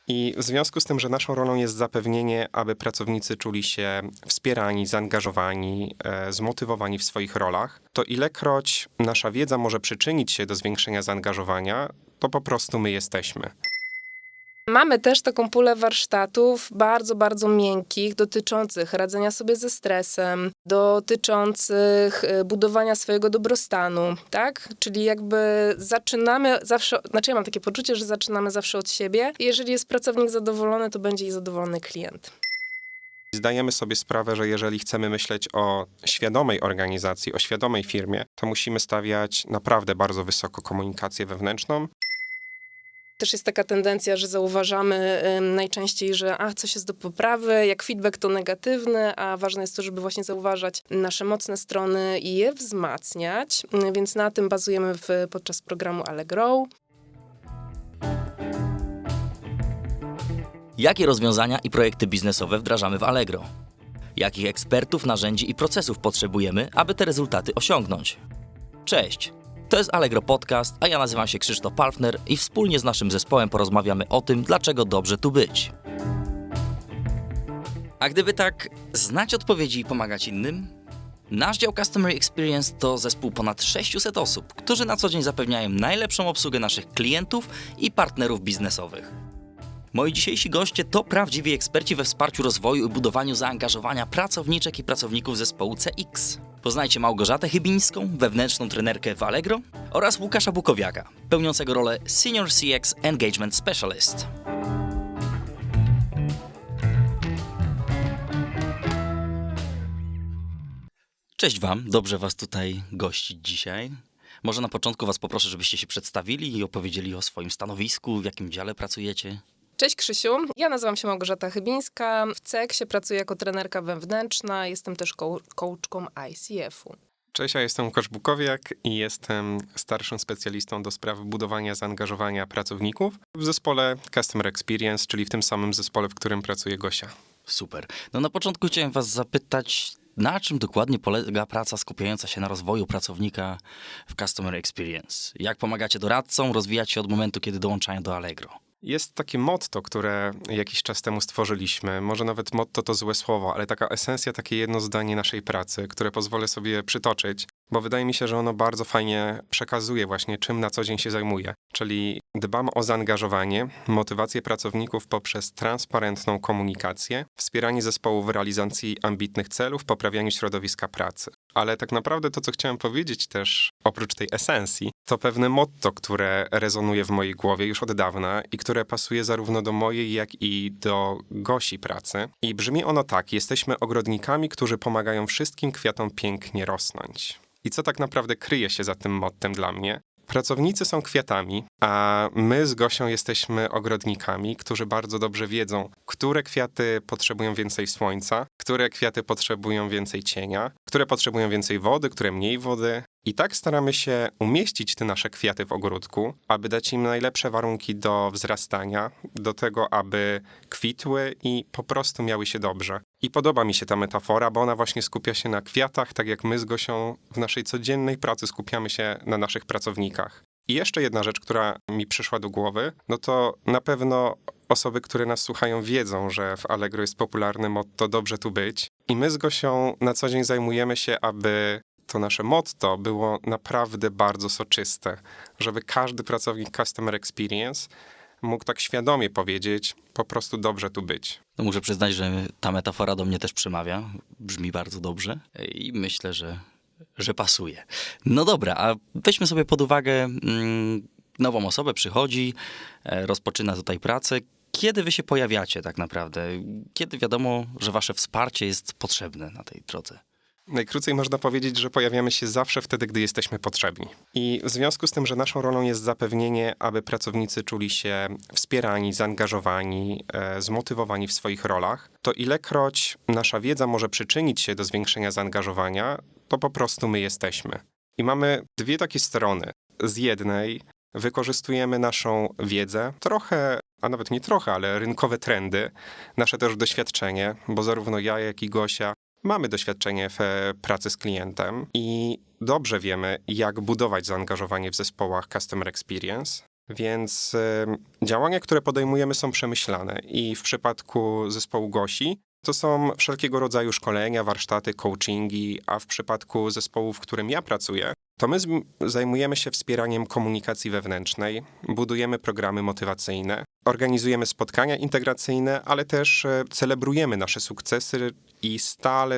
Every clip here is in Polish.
I w związku z tym, że naszą rolą jest zapewnienie, aby pracownicy czuli się wspierani, zaangażowani, zmotywowani w swoich rolach, to ilekroć nasza wiedza może przyczynić się do zwiększenia zaangażowania, to po prostu my jesteśmy. Mamy też taką pulę warsztatów bardzo, bardzo miękkich, dotyczących radzenia sobie ze stresem, dotyczących budowania swojego dobrostanu, tak? Czyli jakby zaczynamy zawsze, ja mam takie poczucie, że zaczynamy zawsze od siebie. Jeżeli jest pracownik zadowolony, to będzie i zadowolony klient. Zdajemy sobie sprawę, że jeżeli chcemy myśleć o świadomej organizacji, o świadomej firmie, to musimy stawiać naprawdę bardzo wysoko komunikację wewnętrzną. Też jest taka tendencja, że zauważamy najczęściej, że coś jest do poprawy, jak feedback to negatywny, a ważne jest to, żeby właśnie zauważać nasze mocne strony i je wzmacniać, więc na tym bazujemy podczas programu Allegro. Jakie rozwiązania i projekty biznesowe wdrażamy w Allegro? Jakich ekspertów, narzędzi i procesów potrzebujemy, aby te rezultaty osiągnąć? Cześć! To jest Allegro Podcast, a ja nazywam się Krzysztof Palfner i wspólnie z naszym zespołem porozmawiamy o tym, dlaczego dobrze tu być. A gdyby tak znać odpowiedzi i pomagać innym? Nasz dział Customer Experience to zespół ponad 600 osób, którzy na co dzień zapewniają najlepszą obsługę naszych klientów i partnerów biznesowych. Moi dzisiejsi goście to prawdziwi eksperci we wsparciu rozwoju i budowaniu zaangażowania pracowniczek i pracowników zespołu CX. Poznajcie Małgorzatę Chybińską, wewnętrzną trenerkę w Allegro oraz Łukasza Bukowiaka, pełniącego rolę Senior CX Engagement Specialist. Cześć Wam, dobrze Was tutaj gościć dzisiaj. Może na początku Was poproszę, żebyście się przedstawili i opowiedzieli o swoim stanowisku, w jakim dziale pracujecie. Cześć Krzysiu, ja nazywam się Małgorzata Chybińska, w CX-ie pracuję jako trenerka wewnętrzna, jestem też coachką ICF-u. Cześć, ja jestem Łukasz Bukowiak i jestem starszym specjalistą do spraw budowania zaangażowania pracowników w zespole Customer Experience, czyli w tym samym zespole, w którym pracuje Gosia. Super. No na początku chciałem Was zapytać, na czym dokładnie polega praca skupiająca się na rozwoju pracownika w Customer Experience? Jak pomagacie doradcom rozwijać się od momentu, kiedy dołączają do Allegro? Jest takie motto, które jakiś czas temu stworzyliśmy. Może nawet motto to złe słowo, ale taka esencja, takie jedno zdanie naszej pracy, które pozwolę sobie przytoczyć, bo wydaje mi się, że ono bardzo fajnie przekazuje właśnie, czym na co dzień się zajmuje. Czyli dbamy o zaangażowanie, motywację pracowników poprzez transparentną komunikację, wspieranie zespołu w realizacji ambitnych celów, poprawianiu środowiska pracy. Ale tak naprawdę to, co chciałem powiedzieć też, oprócz tej esencji, to pewne motto, które rezonuje w mojej głowie już od dawna i które pasuje zarówno do mojej, jak i do Gosi pracy. I brzmi ono tak: jesteśmy ogrodnikami, którzy pomagają wszystkim kwiatom pięknie rosnąć. I co tak naprawdę kryje się za tym mottem dla mnie? Pracownicy są kwiatami, a my z Gosią jesteśmy ogrodnikami, którzy bardzo dobrze wiedzą, które kwiaty potrzebują więcej słońca, które kwiaty potrzebują więcej cienia, które potrzebują więcej wody, które mniej wody. I tak staramy się umieścić te nasze kwiaty w ogródku, aby dać im najlepsze warunki do wzrastania, do tego, aby kwitły i po prostu miały się dobrze. I podoba mi się ta metafora, bo ona właśnie skupia się na kwiatach, tak jak my z Gosią w naszej codziennej pracy skupiamy się na naszych pracownikach. I jeszcze jedna rzecz, która mi przyszła do głowy, no to na pewno osoby, które nas słuchają, wiedzą, że w Allegro jest popularne motto "dobrze tu być". I my z Gosią na co dzień zajmujemy się, aby to nasze motto było naprawdę bardzo soczyste, żeby każdy pracownik Customer Experience mógł tak świadomie powiedzieć po prostu "dobrze tu być". No muszę przyznać, że ta metafora do mnie też przemawia. Brzmi bardzo dobrze i myślę, że pasuje. No dobra, a weźmy sobie pod uwagę nową osobę, przychodzi, rozpoczyna tutaj pracę. Kiedy wy się pojawiacie tak naprawdę? Kiedy wiadomo, że wasze wsparcie jest potrzebne na tej drodze? Najkrócej można powiedzieć, że pojawiamy się zawsze wtedy, gdy jesteśmy potrzebni. I w związku z tym, że naszą rolą jest zapewnienie, aby pracownicy czuli się wspierani, zaangażowani, zmotywowani w swoich rolach, to ilekroć nasza wiedza może przyczynić się do zwiększenia zaangażowania, to po prostu my jesteśmy. I mamy dwie takie strony. Z jednej wykorzystujemy naszą wiedzę, trochę, a nawet nie trochę, ale rynkowe trendy, nasze też doświadczenie, bo zarówno ja, jak i Gosia mamy doświadczenie w pracy z klientem i dobrze wiemy, jak budować zaangażowanie w zespołach Customer Experience, Więc działania, które podejmujemy, są przemyślane i w przypadku zespołu Gosi to są wszelkiego rodzaju szkolenia, warsztaty, coachingi, a w przypadku zespołu, w którym ja pracuję, to my zajmujemy się wspieraniem komunikacji wewnętrznej, budujemy programy motywacyjne, organizujemy spotkania integracyjne, ale też celebrujemy nasze sukcesy i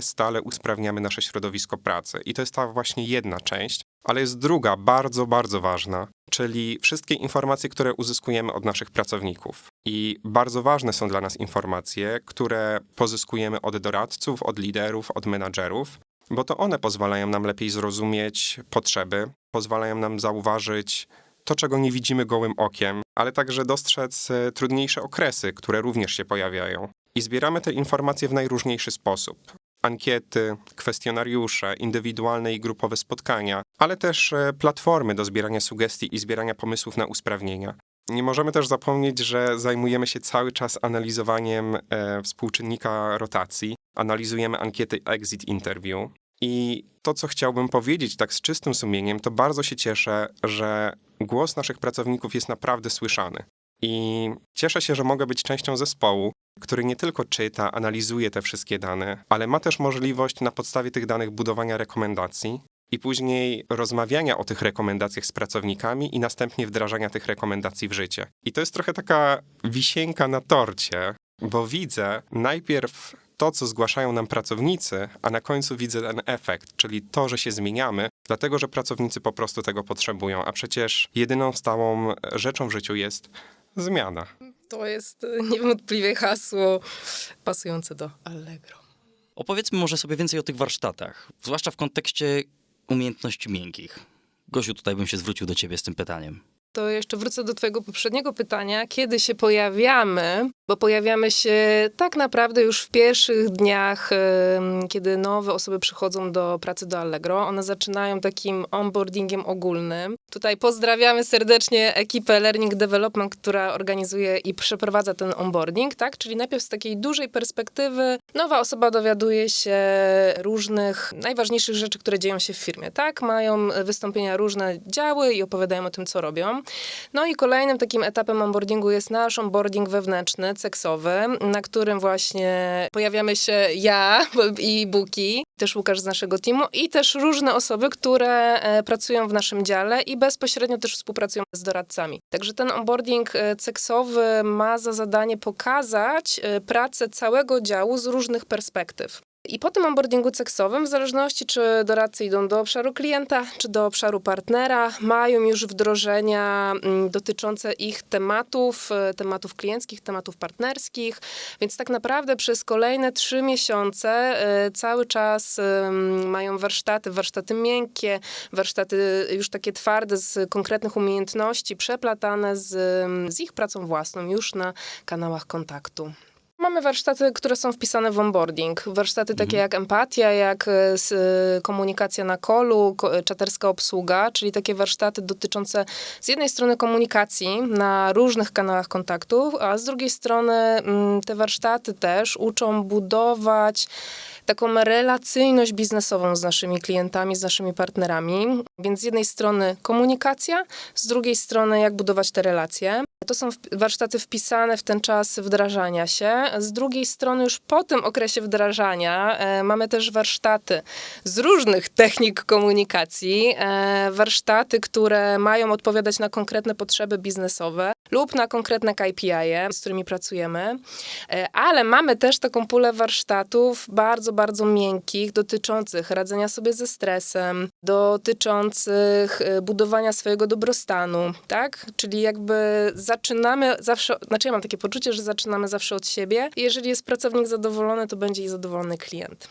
stale usprawniamy nasze środowisko pracy. I to jest ta właśnie jedna część, ale jest druga, bardzo, bardzo ważna, czyli wszystkie informacje, które uzyskujemy od naszych pracowników. I bardzo ważne są dla nas informacje, które pozyskujemy od doradców, od liderów, od menadżerów, bo to one pozwalają nam lepiej zrozumieć potrzeby, pozwalają nam zauważyć to, czego nie widzimy gołym okiem, ale także dostrzec trudniejsze okresy, które również się pojawiają. I zbieramy te informacje w najróżniejszy sposób. Ankiety, kwestionariusze, indywidualne i grupowe spotkania, ale też platformy do zbierania sugestii i zbierania pomysłów na usprawnienia. Nie możemy też zapomnieć, że zajmujemy się cały czas analizowaniem współczynnika rotacji, analizujemy ankiety exit interview. I to, co chciałbym powiedzieć tak z czystym sumieniem, to bardzo się cieszę, że głos naszych pracowników jest naprawdę słyszany. I cieszę się, że mogę być częścią zespołu, który nie tylko czyta, analizuje te wszystkie dane, ale ma też możliwość na podstawie tych danych budowania rekomendacji i później rozmawiania o tych rekomendacjach z pracownikami i następnie wdrażania tych rekomendacji w życie. I to jest trochę taka wisienka na torcie, bo widzę najpierw to, co zgłaszają nam pracownicy, a na końcu widzę ten efekt, czyli to, że się zmieniamy, dlatego że pracownicy po prostu tego potrzebują, a przecież jedyną stałą rzeczą w życiu jest zmiana. To jest niewątpliwie hasło pasujące do Allegro. Opowiedzmy może sobie więcej o tych warsztatach, zwłaszcza w kontekście umiejętności miękkich. Gosiu, tutaj bym się zwrócił do ciebie z tym pytaniem. To jeszcze wrócę do twojego poprzedniego pytania, kiedy się pojawiamy, bo pojawiamy się tak naprawdę już w pierwszych dniach, kiedy nowe osoby przychodzą do pracy do Allegro. One zaczynają takim onboardingiem ogólnym. Tutaj pozdrawiamy serdecznie ekipę Learning Development, która organizuje i przeprowadza ten onboarding, tak? Czyli najpierw z takiej dużej perspektywy nowa osoba dowiaduje się różnych najważniejszych rzeczy, które dzieją się w firmie, tak? Mają wystąpienia różne działy i opowiadają o tym, co robią. No i kolejnym takim etapem onboardingu jest nasz onboarding wewnętrzny, ceksowy, na którym właśnie pojawiamy się ja i Buki, też Łukasz z naszego teamu i też różne osoby, które pracują w naszym dziale i bezpośrednio też współpracują z doradcami. Także ten onboarding ceksowy ma za zadanie pokazać pracę całego działu z różnych perspektyw. I po tym onboardingu ceksowym, w zależności czy doradcy idą do obszaru klienta, czy do obszaru partnera, mają już wdrożenia dotyczące ich tematów klienckich, tematów partnerskich, więc tak naprawdę przez kolejne 3 miesiące cały czas mają warsztaty miękkie, warsztaty już takie twarde z konkretnych umiejętności, przeplatane z ich pracą własną już na kanałach kontaktu. Mamy warsztaty, które są wpisane w onboarding. Warsztaty takie jak empatia, jak komunikacja na callu, czaterska obsługa, czyli takie warsztaty dotyczące z jednej strony komunikacji na różnych kanałach kontaktów, a z drugiej strony te warsztaty też uczą budować taką relacyjność biznesową z naszymi klientami, z naszymi partnerami. Więc z jednej strony komunikacja, z drugiej strony jak budować te relacje. To są warsztaty wpisane w ten czas wdrażania się. Z drugiej strony już po tym okresie wdrażania mamy też warsztaty z różnych technik komunikacji. Warsztaty, które mają odpowiadać na konkretne potrzeby biznesowe lub na konkretne KPI-e, z którymi pracujemy. Ale mamy też taką pulę warsztatów bardzo miękkich, dotyczących radzenia sobie ze stresem, dotyczących budowania swojego dobrostanu, tak? Czyli jakby zaczynamy zawsze, znaczy ja mam takie poczucie, że zaczynamy zawsze od siebie. Jeżeli jest pracownik zadowolony, to będzie i zadowolony klient.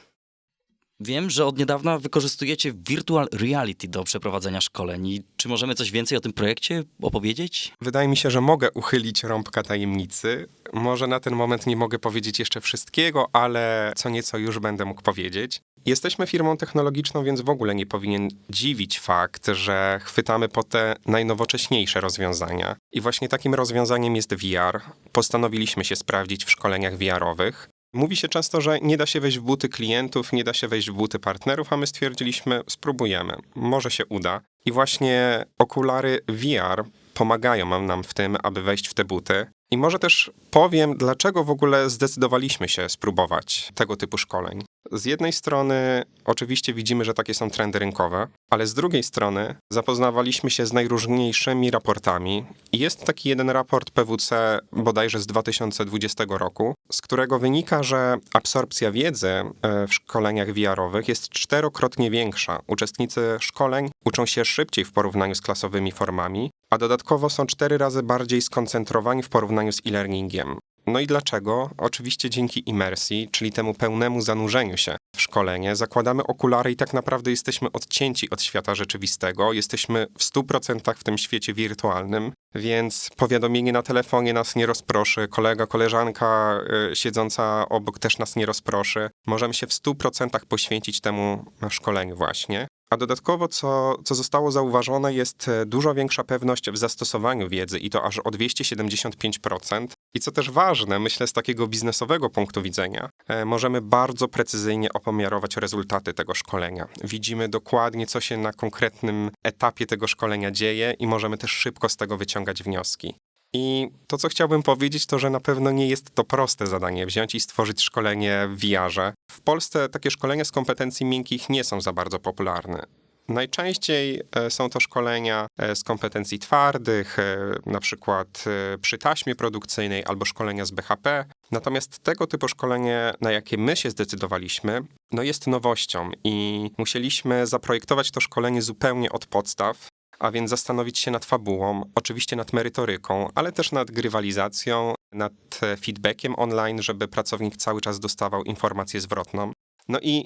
Wiem, że od niedawna wykorzystujecie virtual reality do przeprowadzenia szkoleń. I czy możemy coś więcej o tym projekcie opowiedzieć? Wydaje mi się, że mogę uchylić rąbka tajemnicy. Może na ten moment nie mogę powiedzieć jeszcze wszystkiego, ale co nieco już będę mógł powiedzieć. Jesteśmy firmą technologiczną, więc w ogóle nie powinien dziwić fakt, że chwytamy po te najnowocześniejsze rozwiązania. I właśnie takim rozwiązaniem jest VR. Postanowiliśmy się sprawdzić w szkoleniach VR-owych. Mówi się często, że nie da się wejść w buty klientów, nie da się wejść w buty partnerów, a my stwierdziliśmy, spróbujemy, może się uda. I właśnie okulary VR pomagają nam w tym, aby wejść w te buty. I może też powiem, dlaczego w ogóle zdecydowaliśmy się spróbować tego typu szkoleń. Z jednej strony oczywiście widzimy, że takie są trendy rynkowe, ale z drugiej strony zapoznawaliśmy się z najróżniejszymi raportami i jest taki jeden raport PwC bodajże z 2020 roku, z którego wynika, że absorpcja wiedzy w szkoleniach VR-owych jest 4-krotnie większa. Uczestnicy szkoleń uczą się szybciej w porównaniu z klasowymi formami, a dodatkowo są 4 razy bardziej skoncentrowani w porównaniu z e-learningiem. No i dlaczego? Oczywiście dzięki imersji, czyli temu pełnemu zanurzeniu się w szkolenie. Zakładamy okulary i tak naprawdę jesteśmy odcięci od świata rzeczywistego. Jesteśmy w 100% w tym świecie wirtualnym, więc powiadomienie na telefonie nas nie rozproszy, koleżanka siedząca obok też nas nie rozproszy. Możemy się w 100% poświęcić temu szkoleniu właśnie. A dodatkowo, co zostało zauważone, jest dużo większa pewność w zastosowaniu wiedzy i to aż o 275%. I co też ważne, myślę z takiego biznesowego punktu widzenia, możemy bardzo precyzyjnie opomiarować rezultaty tego szkolenia. Widzimy dokładnie, co się na konkretnym etapie tego szkolenia dzieje i możemy też szybko z tego wyciągać wnioski. I to, co chciałbym powiedzieć, to, że na pewno nie jest to proste zadanie wziąć i stworzyć szkolenie w VR-ze. W Polsce takie szkolenia z kompetencji miękkich nie są za bardzo popularne. Najczęściej są to szkolenia z kompetencji twardych, na przykład przy taśmie produkcyjnej albo szkolenia z BHP. Natomiast tego typu szkolenie, na jakie my się zdecydowaliśmy, jest nowością i musieliśmy zaprojektować to szkolenie zupełnie od podstaw, a więc zastanowić się nad fabułą, oczywiście nad merytoryką, ale też nad grywalizacją, nad feedbackiem online, żeby pracownik cały czas dostawał informację zwrotną. No i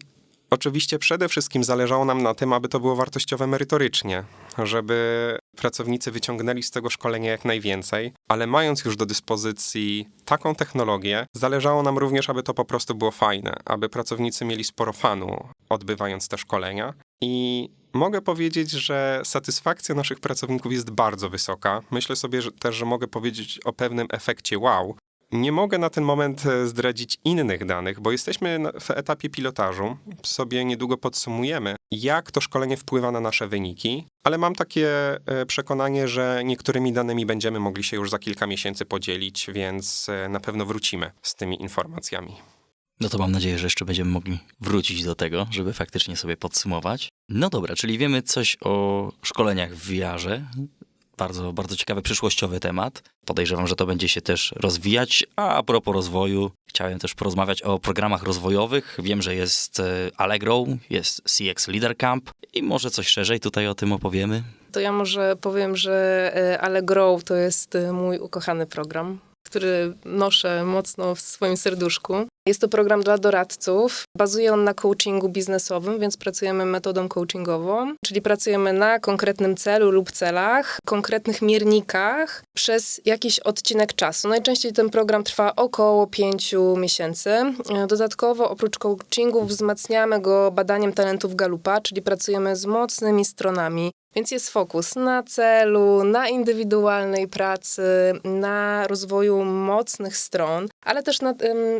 oczywiście przede wszystkim zależało nam na tym, aby to było wartościowe merytorycznie, żeby pracownicy wyciągnęli z tego szkolenia jak najwięcej, ale mając już do dyspozycji taką technologię, zależało nam również, aby to po prostu było fajne, aby pracownicy mieli sporo fanu odbywając te szkolenia. I mogę powiedzieć, że satysfakcja naszych pracowników jest bardzo wysoka. Myślę sobie że mogę powiedzieć o pewnym efekcie wow. Nie mogę na ten moment zdradzić innych danych, bo jesteśmy w etapie pilotażu. Sobie niedługo podsumujemy, jak to szkolenie wpływa na nasze wyniki, ale mam takie przekonanie, że niektórymi danymi będziemy mogli się już za kilka miesięcy podzielić, więc na pewno wrócimy z tymi informacjami. No to mam nadzieję, że jeszcze będziemy mogli wrócić do tego, żeby faktycznie sobie podsumować. No dobra, czyli wiemy coś o szkoleniach w VR-ze. Bardzo, bardzo ciekawy, przyszłościowy temat. Podejrzewam, że to będzie się też rozwijać. A propos rozwoju, chciałem też porozmawiać o programach rozwojowych. Wiem, że jest Allegro, jest CX Leader Camp i może coś szerzej tutaj o tym opowiemy. To ja może powiem, że Allegro to jest mój ukochany program, który noszę mocno w swoim serduszku. Jest to program dla doradców. Bazuje on na coachingu biznesowym, więc pracujemy metodą coachingową, czyli pracujemy na konkretnym celu lub celach, konkretnych miernikach przez jakiś odcinek czasu. Najczęściej ten program trwa około 5 miesięcy. Dodatkowo oprócz coachingu wzmacniamy go badaniem talentów Gallupa, czyli pracujemy z mocnymi stronami. Więc jest fokus na celu, na indywidualnej pracy, na rozwoju mocnych stron, ale też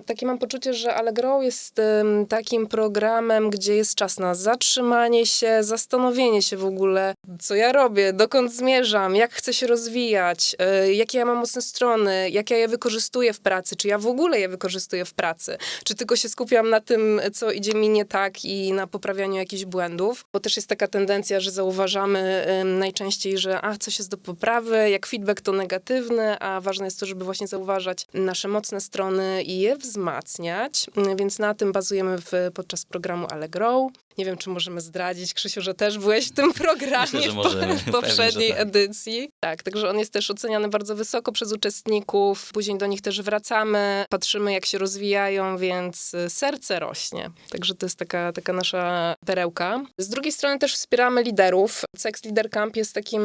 takie mam poczucie, że Allegro jest takim programem, gdzie jest czas na zatrzymanie się, zastanowienie się w ogóle, co ja robię, dokąd zmierzam, jak chcę się rozwijać, jakie ja mam mocne strony, jak ja je wykorzystuję w pracy, czy ja w ogóle je wykorzystuję w pracy, czy tylko się skupiam na tym, co idzie mi nie tak i na poprawianiu jakichś błędów, bo też jest taka tendencja, że zauważamy najczęściej, że coś jest do poprawy, jak feedback to negatywny, a ważne jest to, żeby właśnie zauważać nasze mocne strony i je wzmacniać, więc na tym bazujemy podczas programu Allegro. Nie wiem, czy możemy zdradzić, Krzysiu, że też byłeś w tym programie. Myślę, że możemy. W poprzedniej Pewnie, że tak. edycji. Tak, także on jest też oceniany bardzo wysoko przez uczestników. Później do nich też wracamy, patrzymy, jak się rozwijają, więc serce rośnie. Także to jest taka nasza perełka. Z drugiej strony też wspieramy liderów. CX Leader Camp jest takim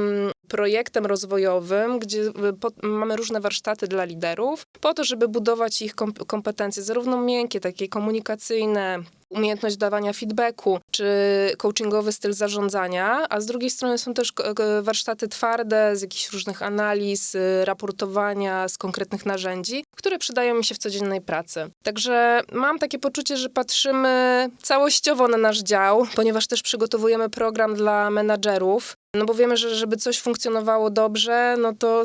projektem rozwojowym, gdzie mamy różne warsztaty dla liderów, po to, żeby budować ich kompetencje, zarówno miękkie, takie komunikacyjne, umiejętność dawania feedbacku, czy coachingowy styl zarządzania, a z drugiej strony są też warsztaty twarde z jakichś różnych analiz, raportowania, z konkretnych narzędzi, które przydają mi się w codziennej pracy. Także mam takie poczucie, że patrzymy całościowo na nasz dział, ponieważ też przygotowujemy program dla menadżerów, no bo wiemy, że żeby coś funkcjonowało dobrze, no to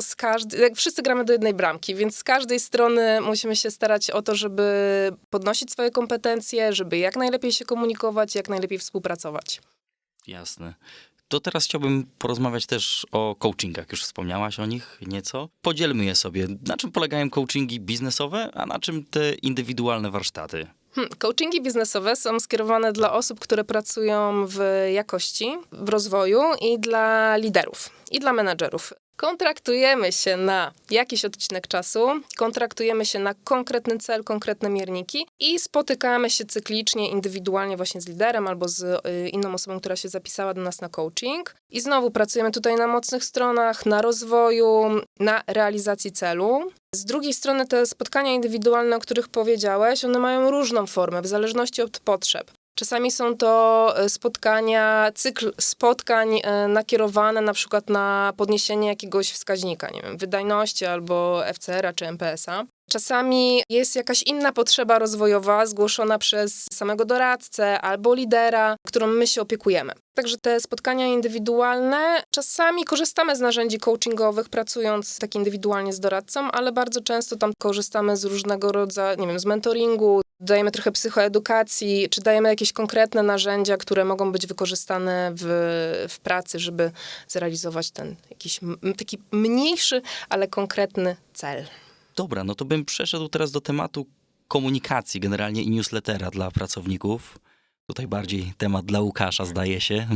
jak wszyscy gramy do jednej bramki, więc z każdej strony musimy się starać o to, żeby podnosić swoje kompetencje, żeby jak najlepiej się komunikować, jak najlepiej współpracować. Jasne. To teraz chciałbym porozmawiać też o coachingach. Już wspomniałaś o nich nieco. Podzielmy je sobie. Na czym polegają coachingi biznesowe, a na czym te indywidualne warsztaty? Coachingi biznesowe są skierowane dla osób, które pracują w jakości, w rozwoju i dla liderów, i dla menadżerów. Kontraktujemy się na jakiś odcinek czasu, kontraktujemy się na konkretny cel, konkretne mierniki i spotykamy się cyklicznie, indywidualnie właśnie z liderem albo z inną osobą, która się zapisała do nas na coaching. I znowu pracujemy tutaj na mocnych stronach, na rozwoju, na realizacji celu. Z drugiej strony te spotkania indywidualne, o których powiedziałeś, one mają różną formę w zależności od potrzeb. Czasami są to cykl spotkań nakierowane na przykład na podniesienie jakiegoś wskaźnika, nie wiem, wydajności albo FCR-a czy MPS-a. Czasami jest jakaś inna potrzeba rozwojowa zgłoszona przez samego doradcę albo lidera, którą my się opiekujemy. Także te spotkania indywidualne, czasami korzystamy z narzędzi coachingowych, pracując tak indywidualnie z doradcą, ale bardzo często tam korzystamy z różnego rodzaju, nie wiem, z mentoringu, dajemy trochę psychoedukacji, czy dajemy jakieś konkretne narzędzia, które mogą być wykorzystane w pracy, żeby zrealizować ten jakiś taki mniejszy, ale konkretny cel. Dobra, no to bym przeszedł teraz do tematu komunikacji generalnie i newslettera dla pracowników. Tutaj bardziej temat dla Łukasza, zdaje się.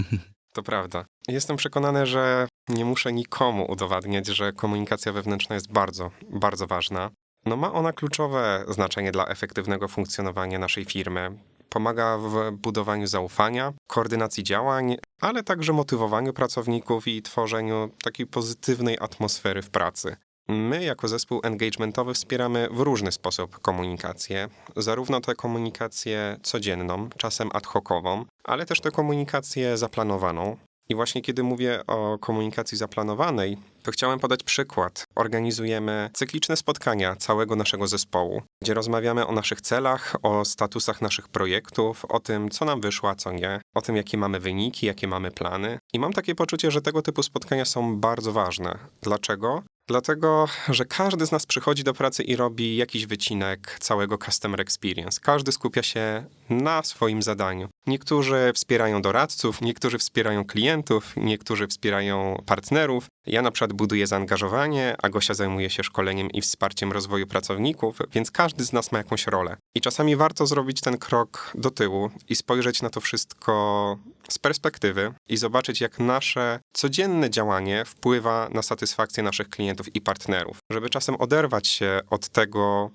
To prawda. Jestem przekonany, że nie muszę nikomu udowadniać, że komunikacja wewnętrzna jest bardzo, bardzo ważna. No ma ona kluczowe znaczenie dla efektywnego funkcjonowania naszej firmy. Pomaga w budowaniu zaufania, koordynacji działań, ale także motywowaniu pracowników i tworzeniu takiej pozytywnej atmosfery w pracy. My jako zespół engagementowy wspieramy w różny sposób komunikację, zarówno tę komunikację codzienną, czasem ad hocową, ale też tę komunikację zaplanowaną. I właśnie kiedy mówię o komunikacji zaplanowanej, to chciałem podać przykład. Organizujemy cykliczne spotkania całego naszego zespołu, gdzie rozmawiamy o naszych celach, o statusach naszych projektów, o tym, co nam wyszło, a co nie, o tym, jakie mamy wyniki, jakie mamy plany. I mam takie poczucie, że tego typu spotkania są bardzo ważne. Dlaczego? Dlatego, że każdy z nas przychodzi do pracy i robi jakiś wycinek całego customer experience. Każdy skupia się na swoim zadaniu. Niektórzy wspierają doradców, niektórzy wspierają klientów, niektórzy wspierają partnerów. Ja na przykład buduję zaangażowanie, a Gosia zajmuje się szkoleniem i wsparciem rozwoju pracowników, więc każdy z nas ma jakąś rolę. I czasami warto zrobić ten krok do tyłu i spojrzeć na to wszystko z perspektywy i zobaczyć, jak nasze codzienne działanie wpływa na satysfakcję naszych klientów i partnerów. Żeby czasem oderwać się od tego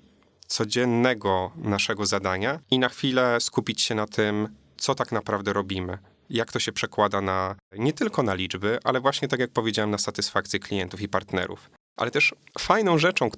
codziennego naszego zadania i na chwilę skupić się na tym, co tak naprawdę robimy. Jak to się przekłada nie tylko na liczby, ale właśnie tak jak powiedziałem, na satysfakcję klientów i partnerów. Ale też fajną rzeczą,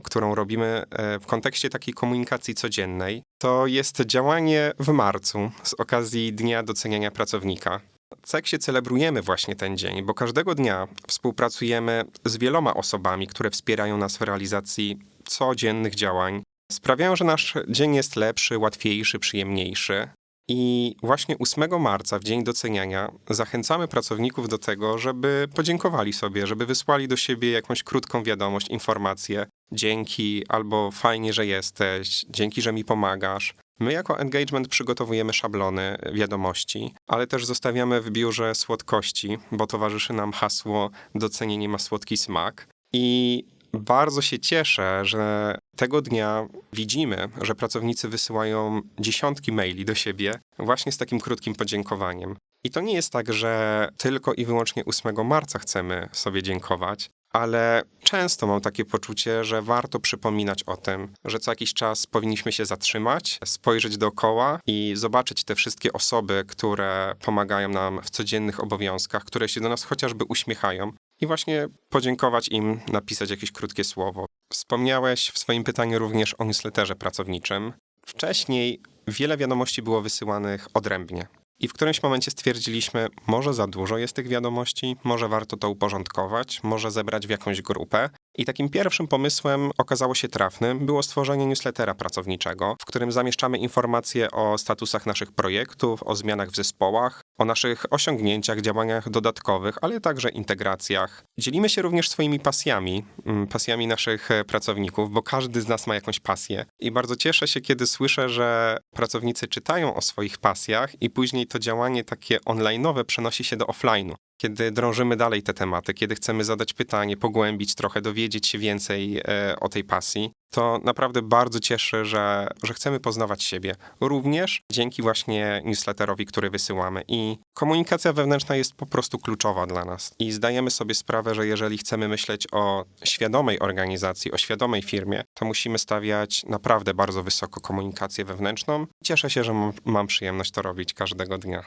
którą robimy w kontekście takiej komunikacji codziennej, to jest działanie w marcu z okazji Dnia Doceniania Pracownika. W CEX-ie celebrujemy właśnie ten dzień, bo każdego dnia współpracujemy z wieloma osobami, które wspierają nas w realizacji codziennych działań. Sprawiają, że nasz dzień jest lepszy, łatwiejszy, przyjemniejszy. I właśnie 8 marca, w Dzień Doceniania, zachęcamy pracowników do tego, żeby podziękowali sobie, żeby wysłali do siebie jakąś krótką wiadomość, informację. Dzięki, albo fajnie, że jesteś, dzięki, że mi pomagasz. My jako engagement przygotowujemy szablony wiadomości, ale też zostawiamy w biurze słodkości, bo towarzyszy nam hasło "Docenienie ma słodki smak". I bardzo się cieszę, że tego dnia widzimy, że pracownicy wysyłają dziesiątki maili do siebie właśnie z takim krótkim podziękowaniem. I to nie jest tak, że tylko i wyłącznie 8 marca chcemy sobie dziękować, ale często mam takie poczucie, że warto przypominać o tym, że co jakiś czas powinniśmy się zatrzymać, spojrzeć dookoła i zobaczyć te wszystkie osoby, które pomagają nam w codziennych obowiązkach, które się do nas chociażby uśmiechają i właśnie podziękować im, napisać jakieś krótkie słowo. Wspomniałeś w swoim pytaniu również o newsletterze pracowniczym. Wcześniej wiele wiadomości było wysyłanych odrębnie. I w którymś momencie stwierdziliśmy, może za dużo jest tych wiadomości, może warto to uporządkować, może zebrać w jakąś grupę. I takim pierwszym pomysłem okazało się trafnym było stworzenie newslettera pracowniczego, w którym zamieszczamy informacje o statusach naszych projektów, o zmianach w zespołach, o naszych osiągnięciach, działaniach dodatkowych, ale także integracjach. Dzielimy się również swoimi pasjami naszych pracowników, bo każdy z nas ma jakąś pasję. I bardzo cieszę się, kiedy słyszę, że pracownicy czytają o swoich pasjach i później to działanie takie online'owe przenosi się do offline'u. Kiedy drążymy dalej te tematy, kiedy chcemy zadać pytanie, pogłębić trochę, dowiedzieć się więcej o tej pasji, to naprawdę bardzo cieszy, że chcemy poznawać siebie. Również dzięki właśnie newsletterowi, który wysyłamy. I komunikacja wewnętrzna jest po prostu kluczowa dla nas. I zdajemy sobie sprawę, że jeżeli chcemy myśleć o świadomej organizacji, o świadomej firmie, to musimy stawiać naprawdę bardzo wysoko komunikację wewnętrzną. Cieszę się, że mam przyjemność to robić każdego dnia.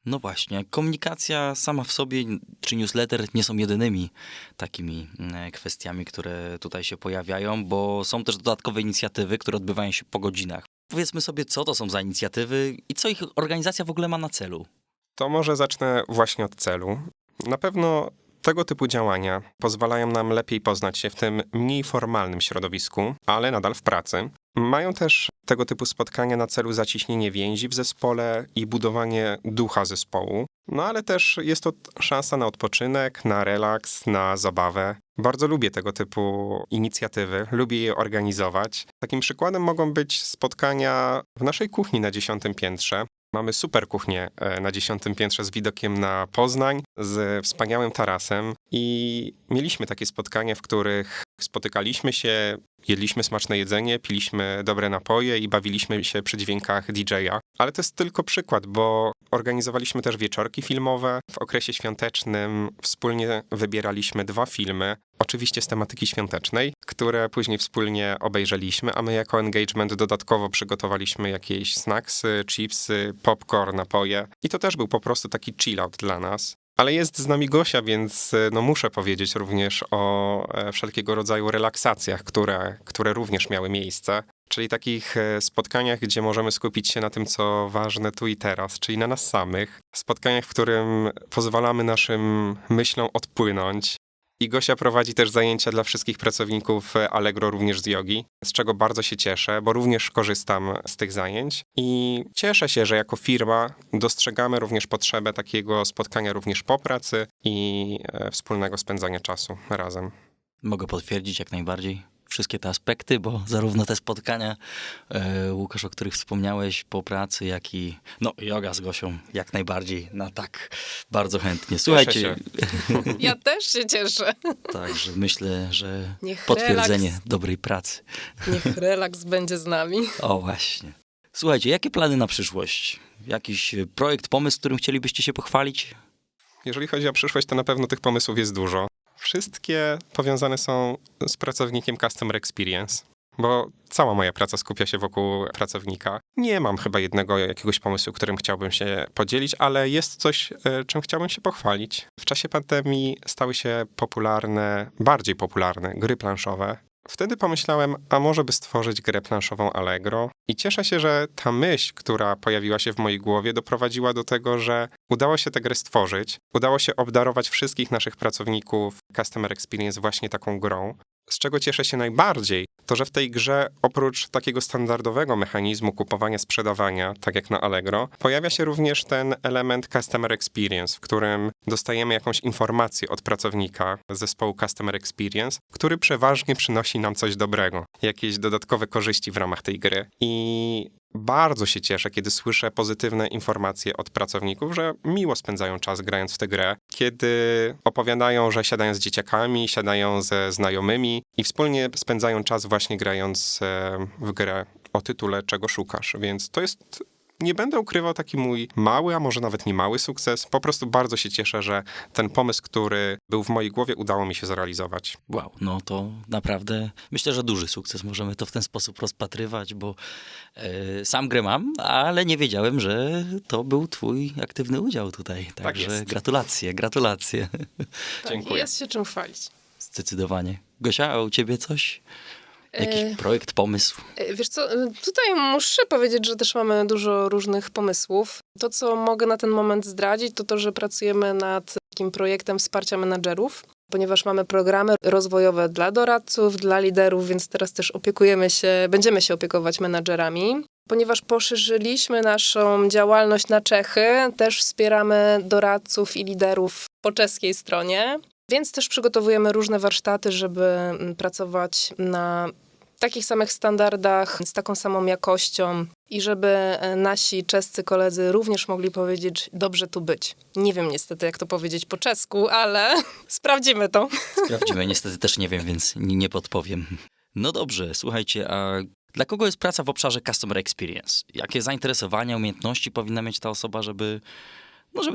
No właśnie, komunikacja sama w sobie, czy newsletter nie są jedynymi takimi kwestiami, które tutaj się pojawiają, bo są też dodatkowe inicjatywy, które odbywają się po godzinach. Powiedzmy sobie, co to są za inicjatywy i co ich organizacja w ogóle ma na celu. To może zacznę właśnie od celu. Na pewno tego typu działania pozwalają nam lepiej poznać się w tym mniej formalnym środowisku, ale nadal w pracy. Mają też tego typu spotkania na celu zacieśnienie więzi w zespole i budowanie ducha zespołu. No ale też jest to szansa na odpoczynek, na relaks, na zabawę. Bardzo lubię tego typu inicjatywy, lubię je organizować. Takim przykładem mogą być spotkania w naszej kuchni na 10. piętrze. Mamy super kuchnię na 10. piętrze z widokiem na Poznań, z wspaniałym tarasem i mieliśmy takie spotkania, w których spotykaliśmy się, jedliśmy smaczne jedzenie, piliśmy dobre napoje i bawiliśmy się przy dźwiękach DJ-a. Ale to jest tylko przykład, bo organizowaliśmy też wieczorki filmowe. W okresie świątecznym wspólnie wybieraliśmy 2 filmy, oczywiście z tematyki świątecznej, które później wspólnie obejrzeliśmy, a my jako engagement dodatkowo przygotowaliśmy jakieś snacksy, chipsy, popcorn, napoje. I to też był po prostu taki chill-out dla nas. Ale jest z nami Gosia, więc no muszę powiedzieć również o wszelkiego rodzaju relaksacjach, które również miały miejsce. Czyli takich spotkaniach, gdzie możemy skupić się na tym, co ważne tu i teraz, czyli na nas samych. Spotkaniach, w którym pozwalamy naszym myślom odpłynąć. I Gosia prowadzi też zajęcia dla wszystkich pracowników Allegro, również z jogi, z czego bardzo się cieszę, bo również korzystam z tych zajęć. I cieszę się, że jako firma dostrzegamy również potrzebę takiego spotkania również po pracy i wspólnego spędzania czasu razem. Mogę potwierdzić jak najbardziej wszystkie te aspekty, bo zarówno te spotkania, Łukasz, o których wspomniałeś po pracy, jak i joga z Gosią, jak najbardziej, tak, bardzo chętnie. Słuchajcie, Ja też się cieszę. także myślę, że Niech potwierdzenie relaks. dobrej pracy. Niech relaks będzie z nami. O właśnie. Słuchajcie, jakie plany na przyszłość? Jakiś projekt, pomysł, którym chcielibyście się pochwalić? Jeżeli chodzi o przyszłość, to na pewno tych pomysłów jest dużo. Wszystkie powiązane są z pracownikiem Customer Experience, bo cała moja praca skupia się wokół pracownika. Nie mam chyba jednego jakiegoś pomysłu, którym chciałbym się podzielić, ale jest coś, czym chciałbym się pochwalić. W czasie pandemii stały się bardziej popularne gry planszowe. Wtedy pomyślałem, a może by stworzyć grę planszową Allegro. I cieszę się, że ta myśl, która pojawiła się w mojej głowie, doprowadziła do tego, że udało się tę grę stworzyć. Udało się obdarować wszystkich naszych pracowników Customer Experience właśnie taką grą. Z czego cieszę się najbardziej, to że w tej grze oprócz takiego standardowego mechanizmu kupowania, sprzedawania, tak jak na Allegro, pojawia się również ten element Customer Experience, w którym dostajemy jakąś informację od pracownika zespołu Customer Experience, który przeważnie przynosi nam coś dobrego, jakieś dodatkowe korzyści w ramach tej gry. I bardzo się cieszę, kiedy słyszę pozytywne informacje od pracowników, że miło spędzają czas grając w tę grę, kiedy opowiadają, że siadają z dzieciakami, siadają ze znajomymi i wspólnie spędzają czas właśnie grając w grę o tytule Czego szukasz. Więc to jest, nie będę ukrywał, taki mój mały, a może nawet nie mały sukces. Po prostu bardzo się cieszę, że ten pomysł, który był w mojej głowie, udało mi się zrealizować. Wow, to naprawdę myślę, że duży sukces. Możemy to w ten sposób rozpatrywać, bo sam grę mam, ale nie wiedziałem, że to był twój aktywny udział tutaj. Także jest. gratulacje. Dziękuję. Jest się czym chwalić. Zdecydowanie. Gosia, a u ciebie coś? Jakiś projekt, pomysł? Wiesz co, tutaj muszę powiedzieć, że też mamy dużo różnych pomysłów. To, co mogę na ten moment zdradzić, to to, że pracujemy nad takim projektem wsparcia menadżerów, ponieważ mamy programy rozwojowe dla doradców, dla liderów, więc teraz też będziemy się opiekować menadżerami. Ponieważ poszerzyliśmy naszą działalność na Czechy, też wspieramy doradców i liderów po czeskiej stronie, więc też przygotowujemy różne warsztaty, żeby pracować na takich samych standardach, z taką samą jakością i żeby nasi czescy koledzy również mogli powiedzieć, dobrze tu być. Nie wiem niestety, jak to powiedzieć po czesku, ale sprawdzimy to. Sprawdzimy, niestety też nie wiem, więc nie podpowiem. No dobrze, słuchajcie, a dla kogo jest praca w obszarze Customer Experience? Jakie zainteresowania, umiejętności powinna mieć ta osoba, żeby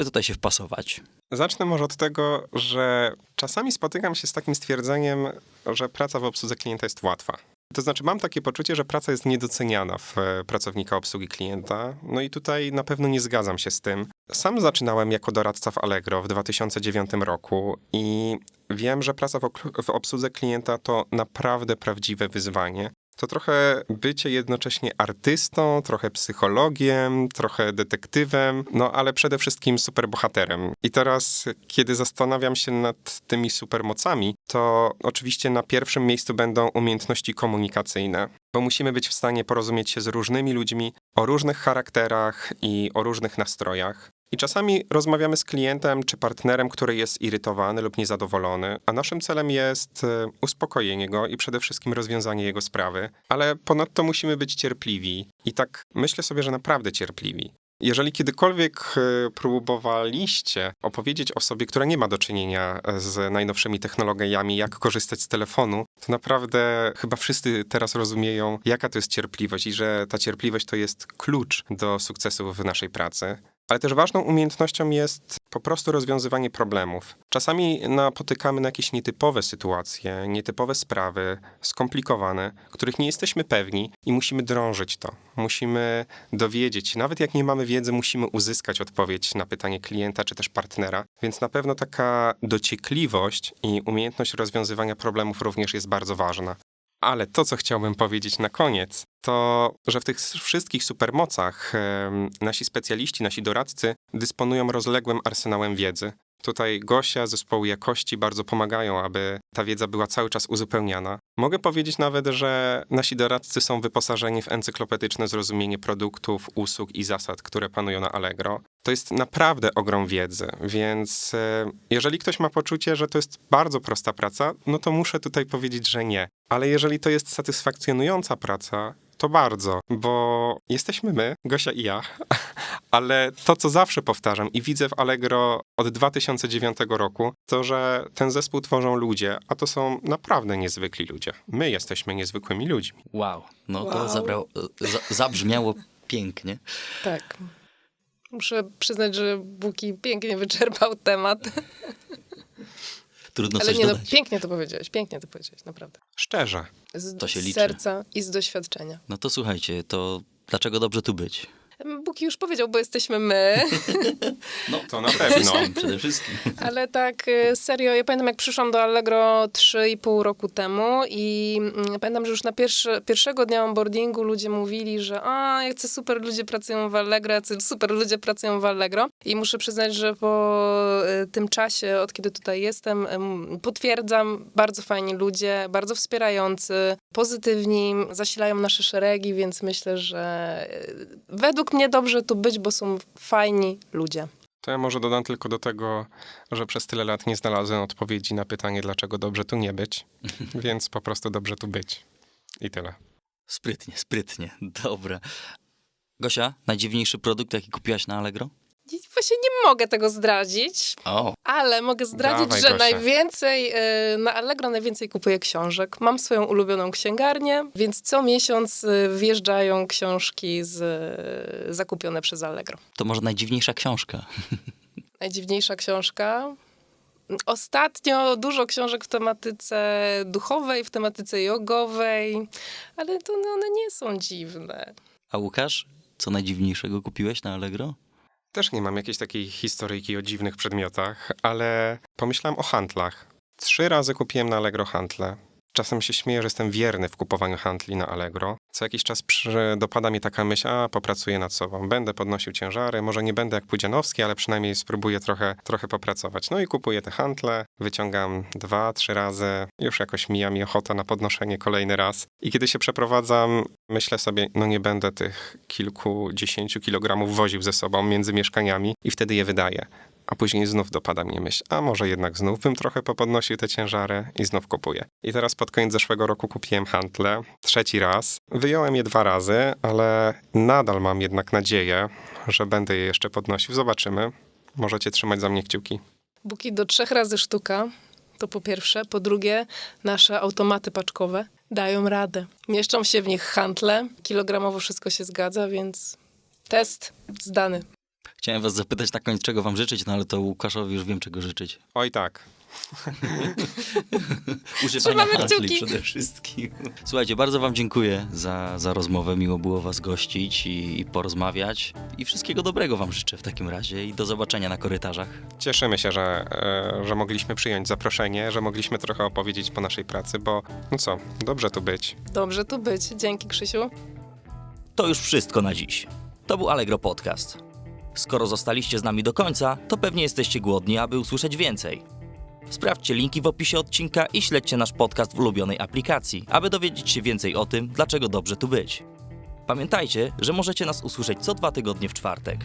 tutaj się wpasować? Zacznę może od tego, że czasami spotykam się z takim stwierdzeniem, że praca w obsłudze klienta jest łatwa. To znaczy mam takie poczucie, że praca jest niedoceniana w pracownika obsługi klienta. No i tutaj na pewno nie zgadzam się z tym. Sam zaczynałem jako doradca w Allegro w 2009 roku i wiem, że praca w obsłudze klienta to naprawdę prawdziwe wyzwanie. To trochę bycie jednocześnie artystą, trochę psychologiem, trochę detektywem, no ale przede wszystkim superbohaterem. I teraz, kiedy zastanawiam się nad tymi supermocami, to oczywiście na pierwszym miejscu będą umiejętności komunikacyjne, bo musimy być w stanie porozumieć się z różnymi ludźmi o różnych charakterach i o różnych nastrojach. I czasami rozmawiamy z klientem czy partnerem, który jest irytowany lub niezadowolony, a naszym celem jest uspokojenie go i przede wszystkim rozwiązanie jego sprawy, ale ponadto musimy być cierpliwi i tak myślę sobie, że naprawdę cierpliwi. Jeżeli kiedykolwiek próbowaliście opowiedzieć osobie, która nie ma do czynienia z najnowszymi technologiami, jak korzystać z telefonu, to naprawdę chyba wszyscy teraz rozumieją, jaka to jest cierpliwość i że ta cierpliwość to jest klucz do sukcesu w naszej pracy. Ale też ważną umiejętnością jest po prostu rozwiązywanie problemów. Czasami napotykamy na jakieś nietypowe sytuacje, nietypowe sprawy, skomplikowane, których nie jesteśmy pewni i musimy drążyć to. Musimy dowiedzieć, nawet jak nie mamy wiedzy, musimy uzyskać odpowiedź na pytanie klienta czy też partnera. Więc na pewno taka dociekliwość i umiejętność rozwiązywania problemów również jest bardzo ważna. Ale to, co chciałbym powiedzieć na koniec, to, że w tych wszystkich supermocach nasi specjaliści, nasi doradcy dysponują rozległym arsenałem wiedzy. Tutaj Gosia, zespołu jakości bardzo pomagają, aby ta wiedza była cały czas uzupełniana. Mogę powiedzieć nawet, że nasi doradcy są wyposażeni w encyklopedyczne zrozumienie produktów, usług i zasad, które panują na Allegro. To jest naprawdę ogrom wiedzy, więc jeżeli ktoś ma poczucie, że to jest bardzo prosta praca, no to muszę tutaj powiedzieć, że nie. Ale jeżeli to jest satysfakcjonująca praca, to bardzo, bo jesteśmy my, Gosia i ja, ale to, co zawsze powtarzam i widzę w Allegro od 2009 roku, to, że ten zespół tworzą ludzie, a to są naprawdę niezwykli ludzie. My jesteśmy niezwykłymi ludźmi. Wow, no to zabrzmiało pięknie. Tak. Muszę przyznać, że Buki pięknie wyczerpał temat. Trudno Ale coś nie, no dodać. pięknie to powiedziałeś, naprawdę. Szczerze. To się Z liczy. serca i z doświadczenia. No to słuchajcie, to dlaczego dobrze tu być? Buki już powiedział, bo jesteśmy my, No To na pewno. przede wszystkim. ale tak serio, ja pamiętam jak przyszłam do Allegro 3,5 roku temu i pamiętam, że już na pierwszego dnia onboardingu ludzie mówili, że jacy super ludzie pracują w Allegro, jacy super ludzie pracują w Allegro i muszę przyznać, że po tym czasie, od kiedy tutaj jestem, potwierdzam, bardzo fajni ludzie, bardzo wspierający, pozytywni, zasilają nasze szeregi, więc myślę, że według mnie dobrze tu być, bo są fajni ludzie. To ja może dodam tylko do tego, że przez tyle lat nie znalazłem odpowiedzi na pytanie, dlaczego dobrze tu nie być, więc po prostu dobrze tu być. I tyle. Sprytnie. Dobra. Gosia, najdziwniejszy produkt, jaki kupiłaś na Allegro? Właśnie nie mogę tego zdradzić, O, ale mogę zdradzić, Dawaj, że Gosia. najwięcej na Allegro najwięcej kupuję książek. Mam swoją ulubioną księgarnię, więc co miesiąc wjeżdżają książki zakupione przez Allegro. to może najdziwniejsza książka. Najdziwniejsza książka. Ostatnio dużo książek w tematyce duchowej, w tematyce jogowej, ale to one nie są dziwne. A Łukasz, co najdziwniejszego kupiłeś na Allegro? Też nie mam jakiejś takiej historyjki o dziwnych przedmiotach, ale pomyślałem o handlach. 3 razy kupiłem na Allegro handle. czasem się śmieję, że jestem wierny w kupowaniu handli na Allegro. Co jakiś czas dopada mi taka myśl, popracuję nad sobą. Będę podnosił ciężary, może nie będę jak Pudzianowski, ale przynajmniej spróbuję trochę popracować. No i kupuję te handle, wyciągam 2-3 razy, już jakoś mija mi ochota na podnoszenie kolejny raz. I kiedy się przeprowadzam, myślę sobie, no nie będę tych kilkudziesięciu kilogramów woził ze sobą między mieszkaniami i wtedy je wydaję. A później znów dopada mnie myśl, a może jednak znów bym trochę popodnosił te ciężary i znów kupuję. I teraz pod koniec zeszłego roku kupiłem handle 3. raz. Wyjąłem je 2 razy, ale nadal mam jednak nadzieję, że będę je jeszcze podnosił. Zobaczymy. Możecie trzymać za mnie kciuki. Buki do 3 razy sztuka, to po pierwsze. Po drugie, nasze automaty paczkowe dają radę. Mieszczą się w nich handle, kilogramowo wszystko się zgadza, więc test zdany. Chciałem was zapytać na koniec, czego wam życzyć, no ale to Łukaszowi już wiem, czego życzyć. Oj tak. Używania Trzymamy handli kciuki. przede wszystkim. Słuchajcie, bardzo wam dziękuję za rozmowę. Miło było was gościć i porozmawiać. I wszystkiego dobrego wam życzę w takim razie i do zobaczenia na korytarzach. Cieszymy się, że mogliśmy przyjąć zaproszenie, że mogliśmy trochę opowiedzieć po naszej pracy, bo no co, dobrze tu być. Dobrze tu być. Dzięki, Krzysiu. To już wszystko na dziś. To był Allegro Podcast. Skoro zostaliście z nami do końca, to pewnie jesteście głodni, aby usłyszeć więcej. Sprawdźcie linki w opisie odcinka i śledźcie nasz podcast w ulubionej aplikacji, aby dowiedzieć się więcej o tym, dlaczego dobrze tu być. Pamiętajcie, że możecie nas usłyszeć co 2 tygodnie w czwartek.